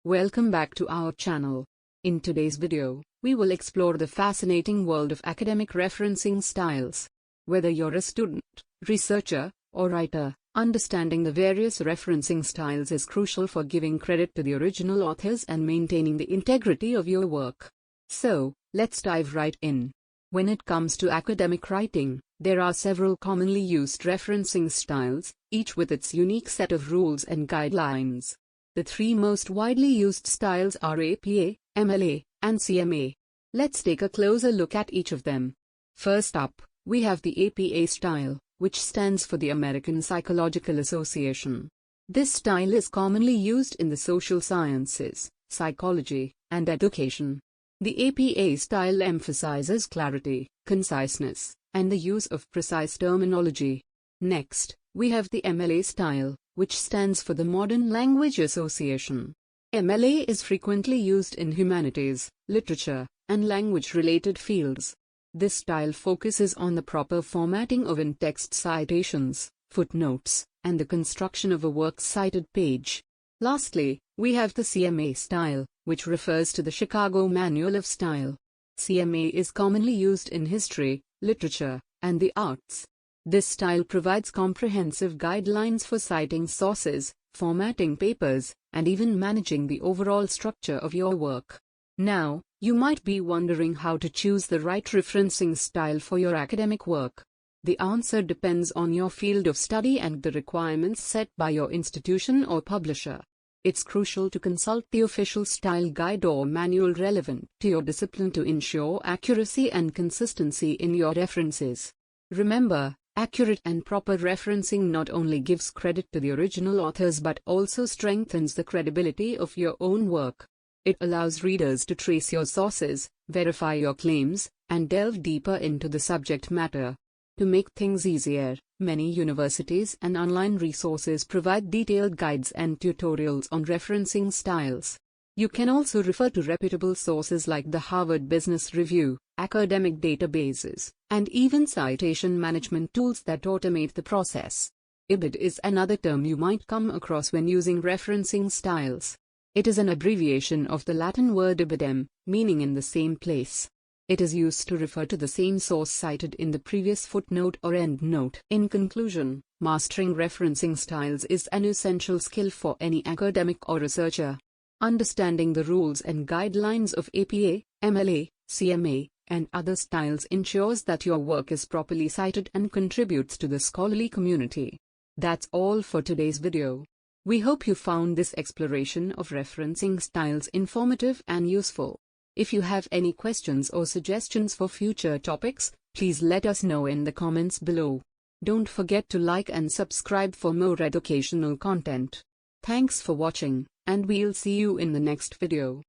Welcome back to our channel. In today's video, we will explore the fascinating world of academic referencing styles. Whether you're a student, researcher, or writer, understanding the various referencing styles is crucial for giving credit to the original authors and maintaining the integrity of your work. So, let's dive right in. When it comes to academic writing, there are several commonly used referencing styles, each with its unique set of rules and guidelines. The three most widely used styles are APA, MLA, and CMA. Let's take a closer look at each of them. First up, we have the APA style, which stands for the American Psychological Association. This style is commonly used in the social sciences, psychology, and education. The APA style emphasizes clarity, conciseness, and the use of precise terminology. Next, we have the MLA style, which stands for the Modern Language Association. MLA is frequently used in humanities, literature, and language-related fields. This style focuses on the proper formatting of in-text citations, footnotes, and the construction of a works cited page. Lastly, we have the CMA style, which refers to the Chicago Manual of Style. CMA is commonly used in history, literature, and the arts. This style provides comprehensive guidelines for citing sources, formatting papers, and even managing the overall structure of your work. Now, you might be wondering how to choose the right referencing style for your academic work. The answer depends on your field of study and the requirements set by your institution or publisher. It's crucial to consult the official style guide or manual relevant to your discipline to ensure accuracy and consistency in your references. Remember, accurate and proper referencing not only gives credit to the original authors but also strengthens the credibility of your own work. It allows readers to trace your sources, verify your claims, and delve deeper into the subject matter. To make things easier, many universities and online resources provide detailed guides and tutorials on referencing styles. You can also refer to reputable sources like the Harvard Business Review, academic databases, and even citation management tools that automate the process. IBID is another term you might come across when using referencing styles. It is an abbreviation of the Latin word ibidem, meaning in the same place. It is used to refer to the same source cited in the previous footnote or endnote. In conclusion, mastering referencing styles is an essential skill for any academic or researcher. Understanding the rules and guidelines of APA, MLA, CMA, and other styles ensures that your work is properly cited and contributes to the scholarly community. That's all for today's video. We hope you found this exploration of referencing styles informative and useful. If you have any questions or suggestions for future topics, please let us know in the comments below. Don't forget to like and subscribe for more educational content. Thanks for watching, and we'll see you in the next video.